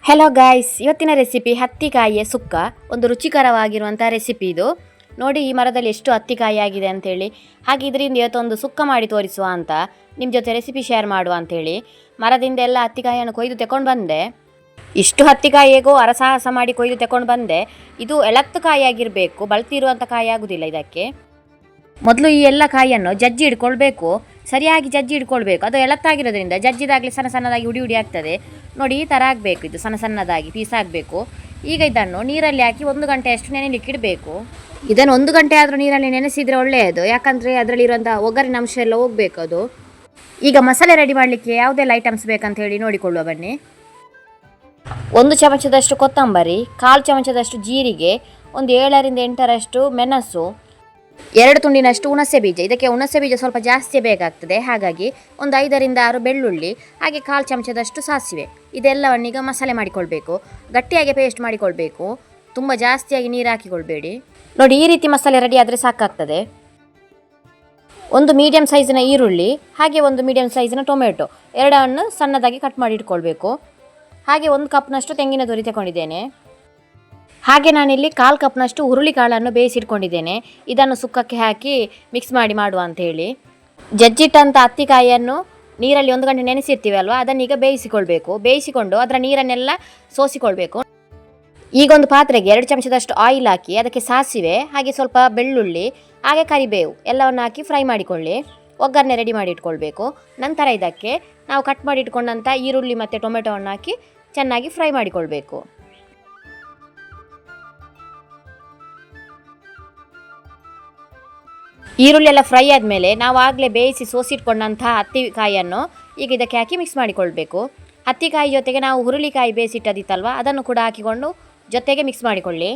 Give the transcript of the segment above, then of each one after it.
Hello guys, ಇವತ್ತಿನ recipe ಹತ್ತಿಕಾಯಿಯ ಸುಕ್ಕ. ಒಂದು ರುಚಿಕರವಾಗಿರುವಂಥ recipe ಇದು. ನೋಡಿ ಈ ಮರದಲ್ಲಿ ಎಷ್ಟು ಹತ್ತಿಕಾಯಿ ಆಗಿದೆ ಅಂಥೇಳಿ. ಹಾಗೆ ಇದರಿಂದ ಇವತ್ತೊಂದು ಸುಕ್ಕ ಮಾಡಿ ತೋರಿಸುವ ಅಂತ ನಿಮ್ಮ ಜೊತೆ ರೆಸಿಪಿ ಶೇರ್ ಮಾಡುವ ಅಂಥೇಳಿ ಮರದಿಂದ ಎಲ್ಲ ಹತ್ತಿಕಾಯಿಯನ್ನು ಕೊಯ್ದು ತಗೊಂಡು ಬಂದೆ. ಇಷ್ಟು ಹತ್ತಿಕಾಯಿ ಹೇಗೋ ಅರಸಾಹಸ ಮಾಡಿ ಕೊಯ್ದು ತಗೊಂಡು ಬಂದೆ. ಇದು ಎಳತ್ತು ಕಾಯಿ ಆಗಿರಬೇಕು, ಬಳ್ತಿರುವಂಥ ಕಾಯಿ ಆಗೋದಿಲ್ಲ ಇದಕ್ಕೆ. ಮೊದಲು ಈ ಎಲ್ಲ ಕಾಯಿಯನ್ನು ಜಜ್ಜಿ ಇಟ್ಕೊಳ್ಬೇಕು, ಸರಿಯಾಗಿ ಜಜ್ಜಿ ಇಟ್ಕೊಳ್ಬೇಕು. ಅದು ಎಳತ್ತಾಗಿರೋದ್ರಿಂದ ಜಜ್ಜಿದಾಗಲಿ ಸಣ್ಣ ಸಣ್ಣದಾಗಿ ಉಡಿ ಆಗ್ತದೆ. ನೋಡಿ ಈ ಥರ ಆಗಬೇಕು, ಇದು ಸಣ್ಣ ಸಣ್ಣದಾಗಿ ಪೀಸ್ ಆಗಬೇಕು. ಈಗ ಇದನ್ನು ನೀರಲ್ಲಿ ಹಾಕಿ 1 ಗಂಟೆಯಷ್ಟು ನೆನೆಲಿಕ್ಕೆ ಇಡಬೇಕು. ಇದನ್ನು 1 ಗಂಟೆ ಆದರೂ ನೀರಲ್ಲಿ ನೆನೆಸಿದರೆ ಒಳ್ಳೆಯದು, ಯಾಕಂದರೆ ಅದರಲ್ಲಿರುವಂಥ ಒಗ್ಗರಿನ ಅಂಶ ಎಲ್ಲ ಹೋಗಬೇಕು ಅದು. ಈಗ ಮಸಾಲೆ ರೆಡಿ ಮಾಡಲಿಕ್ಕೆ ಯಾವುದೆಲ್ಲ ಐಟಮ್ಸ್ ಬೇಕಂತ ಹೇಳಿ ನೋಡಿಕೊಳ್ಳುವ ಬನ್ನಿ. 1 ಚಮಚದಷ್ಟು ಕೊತ್ತಂಬರಿ, 1/4 ಚಮಚದಷ್ಟು ಜೀರಿಗೆ, ಒಂದು 7ರಿಂದ 8ರಷ್ಟು ಮೆಣಸು, 2 ತುಂಡಿನಷ್ಟು ಹುಣಸೆ ಬೀಜ. ಇದಕ್ಕೆ ಹುಣಸೆ ಬೀಜ ಸ್ವಲ್ಪ ಜಾಸ್ತಿ ಬೇಕಾಗ್ತದೆ, ಹಾಗಾಗಿ ಒಂದು 5ರಿಂದ 6 ಬೆಳ್ಳುಳ್ಳಿ, ಹಾಗೆ 1/4 ಚಮಚದಷ್ಟು ಸಾಸಿವೆ. ಇದೆಲ್ಲವನ್ನೀಗ ಮಸಾಲೆ ಮಾಡಿಕೊಳ್ಬೇಕು. ಗಟ್ಟಿಯಾಗಿ ಪೇಸ್ಟ್ ಮಾಡಿಕೊಳ್ಬೇಕು, ತುಂಬ ಜಾಸ್ತಿಯಾಗಿ ನೀರು ಹಾಕಿಕೊಳ್ಬೇಡಿ. ನೋಡಿ ಈ ರೀತಿ ಮಸಾಲೆ ರೆಡಿ ಆದರೆ ಸಾಕಾಗ್ತದೆ. ಒಂದು ಮೀಡಿಯಂ ಸೈಜಿನ ಈರುಳ್ಳಿ, ಹಾಗೆ ಒಂದು ಮೀಡಿಯಂ ಸೈಜಿನ ಟೊಮೆಟೊ, ಎರಡನ್ನು ಸಣ್ಣದಾಗಿ ಕಟ್ ಮಾಡಿ ಇಟ್ಕೊಳ್ಬೇಕು. ಹಾಗೆ 1 ಕಪ್ನಷ್ಟು ತೆಂಗಿನ ತುರಿ ತಗೊಂಡಿದ್ದೇನೆ. ಹಾಗೆ ನಾನಿಲ್ಲಿ 1/4 ಕಪ್ನಷ್ಟು ಹುರುಳಿಕಾಳನ್ನು ಬೇಯಿಸಿಟ್ಕೊಂಡಿದ್ದೇನೆ. ಇದನ್ನು ಸುಕ್ಕಕ್ಕೆ ಹಾಕಿ ಮಿಕ್ಸ್ ಮಾಡಿ ಮಾಡುವ ಅಂಥೇಳಿ. ಜಜ್ಜಿಟ್ಟಂಥ ಹತ್ತಿಕಾಯಿಯನ್ನು ನೀರಲ್ಲಿ 1 ಗಂಟೆ ನೆನೆಸಿರ್ತೀವಿ ಅಲ್ವಾ, ಅದನ್ನೀಗ ಬೇಯಿಸಿಕೊಳ್ಬೇಕು. ಬೇಯಿಸಿಕೊಂಡು ಅದರ ನೀರನ್ನೆಲ್ಲ ಸೋಸಿಕೊಳ್ಬೇಕು. ಈಗ ಒಂದು ಪಾತ್ರೆಗೆ 2 ಚಮಚದಷ್ಟು ಆಯಿಲ್ ಹಾಕಿ ಅದಕ್ಕೆ ಸಾಸಿವೆ, ಹಾಗೆ ಸ್ವಲ್ಪ ಬೆಳ್ಳುಳ್ಳಿ, ಹಾಗೆ ಕರಿಬೇವು ಎಲ್ಲವನ್ನು ಹಾಕಿ ಫ್ರೈ ಮಾಡಿಕೊಳ್ಳಿ. ಒಗ್ಗರಣೆ ರೆಡಿ ಮಾಡಿ ಇಟ್ಕೊಳ್ಬೇಕು. ನಂತರ ಇದಕ್ಕೆ ನಾವು ಕಟ್ ಮಾಡಿ ಇಟ್ಕೊಂಡಂಥ ಈರುಳ್ಳಿ ಮತ್ತು ಟೊಮೆಟೊವನ್ನು ಹಾಕಿ ಚೆನ್ನಾಗಿ ಫ್ರೈ ಮಾಡಿಕೊಳ್ಬೇಕು. ಈರುಳ್ಳಿ ಎಲ್ಲ ಫ್ರೈ ಆದಮೇಲೆ ನಾವು ಆಗಲೇ ಬೇಯಿಸಿ ಸೋಸಿಟ್ಕೊಂಡಂಥ ಹತ್ತಿಕಾಯಿಯನ್ನು ಈಗ ಇದಕ್ಕೆ ಹಾಕಿ ಮಿಕ್ಸ್ ಮಾಡಿಕೊಳ್ಬೇಕು. ಹತ್ತಿಕಾಯಿ ಜೊತೆಗೆ ನಾವು ಹುರುಳಿಕಾಯಿ ಬೇಯಿಸಿಟ್ಟದಿತ್ತಲ್ವ, ಅದನ್ನು ಕೂಡ ಹಾಕಿಕೊಂಡು ಜೊತೆಗೆ ಮಿಕ್ಸ್ ಮಾಡಿಕೊಳ್ಳಿ.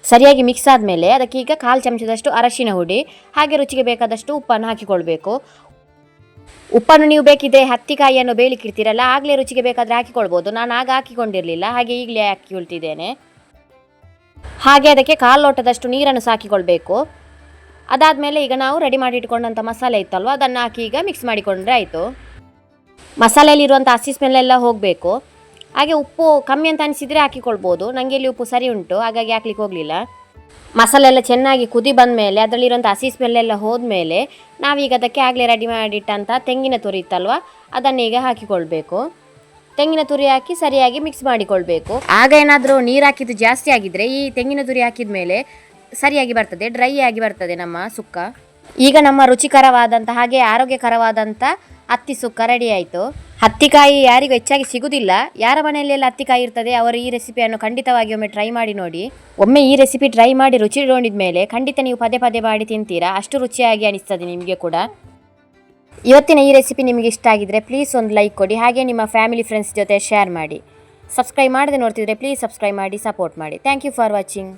ಸರಿಯಾಗಿ ಮಿಕ್ಸ್ ಆದಮೇಲೆ ಅದಕ್ಕೆ ಈಗ 1/4 ಚಮಚದಷ್ಟು ಅರಶಿನ ಹುಡಿ, ಹಾಗೆ ರುಚಿಗೆ ಬೇಕಾದಷ್ಟು ಉಪ್ಪನ್ನು ಹಾಕಿಕೊಳ್ಬೇಕು. ಉಪ್ಪನ್ನು ನೀವು ಬೇಕಿದ್ರೆ ಹತ್ತಿಕಾಯಿಯನ್ನು ಬೇಯಲಿಕ್ಕೆ ಇಡ್ತೀರಲ್ಲ, ಆಗಲೇ ರುಚಿಗೆ ಬೇಕಾದರೆ ಹಾಕಿಕೊಳ್ಬೋದು. ನಾನು ಆಗ ಹಾಕಿಕೊಂಡಿರಲಿಲ್ಲ, ಹಾಗೆ ಈಗಲೇ ಹಾಕಿಕೊಳ್ತಿದ್ದೇನೆ. ಹಾಗೆ ಅದಕ್ಕೆ 1/4 ಲೋಟದಷ್ಟು ನೀರನ್ನು ಹಾಕಿಕೊಳ್ಬೇಕು. ಅದಾದಮೇಲೆ ಈಗ ನಾವು ರೆಡಿ ಮಾಡಿ ಇಟ್ಕೊಂಡಂಥ ಮಸಾಲೆ ಇತ್ತಲ್ವ, ಅದನ್ನು ಹಾಕಿ ಈಗ ಮಿಕ್ಸ್ ಮಾಡಿಕೊಂಡ್ರೆ ಆಯಿತು. ಮಸಾಲೆಯಲ್ಲಿರುವಂಥ ಹಸಿ ಸ್ಮೆಲ್ಲೆಲ್ಲ ಹೋಗಬೇಕು. ಹಾಗೆ ಉಪ್ಪು ಕಮ್ಮಿ ಅಂತ ಅನಿಸಿದರೆ ಹಾಕಿಕೊಳ್ಬೋದು. ನನಗೆ ಇಲ್ಲಿ ಉಪ್ಪು ಸರಿ ಉಂಟು, ಹಾಗಾಗಿ ಹಾಕ್ಲಿಕ್ಕೆ ಹೋಗಲಿಲ್ಲ. ಮಸಾಲೆ ಎಲ್ಲ ಚೆನ್ನಾಗಿ ಕುದಿ ಬಂದ ಮೇಲೆ ಅದರಲ್ಲಿರುವಂಥ ಹಸಿ ಸ್ಮೆಲ್ಲೆಲ್ಲ ಹೋದ್ಮೇಲೆ ನಾವೀಗ ಅದಕ್ಕೆ ಆಗಲೇ ರೆಡಿ ಮಾಡಿಟ್ಟಂಥ ತೆಂಗಿನ ತುರಿ ಇತ್ತಲ್ವ, ಅದನ್ನೀಗ ಹಾಕಿಕೊಳ್ಬೇಕು. ತೆಂಗಿನ ತುರಿ ಹಾಕಿ ಸರಿಯಾಗಿ ಮಿಕ್ಸ್ ಮಾಡಿಕೊಳ್ಬೇಕು. ಆಗ ಏನಾದರೂ ನೀರು ಹಾಕಿದ್ದು ಜಾಸ್ತಿ ಆಗಿದ್ದರೆ ಈ ತೆಂಗಿನ ತುರಿ ಹಾಕಿದ ಮೇಲೆ ಸರಿಯಾಗಿ ಬರ್ತದೆ, ಡ್ರೈ ಆಗಿ ಬರ್ತದೆ ನಮ್ಮ ಸುಕ್ಕ. ಈಗ ನಮ್ಮ ರುಚಿಕರವಾದಂಥ ಹಾಗೆ ಆರೋಗ್ಯಕರವಾದಂಥ ಹತ್ತಿ ಸುಕ್ಕ ರೆಡಿ ಆಯಿತು. ಹತ್ತಿಕಾಯಿ ಯಾರಿಗೂ ಹೆಚ್ಚಾಗಿ ಸಿಗುವುದಿಲ್ಲ. ಯಾರ ಮನೆಯಲ್ಲೆಲ್ಲ ಹತ್ತಿಕಾಯಿ ಇರ್ತದೆ ಅವರು ಈ ರೆಸಿಪಿಯನ್ನು ಖಂಡಿತವಾಗಿ ಒಮ್ಮೆ ಟ್ರೈ ಮಾಡಿ ನೋಡಿ. ಒಮ್ಮೆ ಈ ರೆಸಿಪಿ ಟ್ರೈ ಮಾಡಿ ರುಚಿ ನೋಡಿದ ಮೇಲೆ ಖಂಡಿತ ನೀವು ಪದೇ ಪದೇ ಮಾಡಿ ತಿಂತೀರಾ, ಅಷ್ಟು ರುಚಿಯಾಗಿ ಅನಿಸ್ತದೆ ನಿಮಗೆ ಕೂಡ. ಇವತ್ತಿನ ಈ ರೆಸಿಪಿ ನಿಮಗೆ ಇಷ್ಟ ಆಗಿದ್ರೆ ಪ್ಲೀಸ್ ಒಂದು ಲೈಕ್ ಕೊಡಿ, ಹಾಗೆ ನಿಮ್ಮ ಫ್ಯಾಮಿಲಿ ಫ್ರೆಂಡ್ಸ್ ಜೊತೆ ಶೇರ್ ಮಾಡಿ. ಸಬ್ಸ್ಕ್ರೈಬ್ ಮಾಡದೆ ನೋಡ್ತಿದ್ರೆ ಪ್ಲೀಸ್ ಸಬ್ಸ್ಕ್ರೈಬ್ ಮಾಡಿ, ಸಪೋರ್ಟ್ ಮಾಡಿ. Thank you for watching.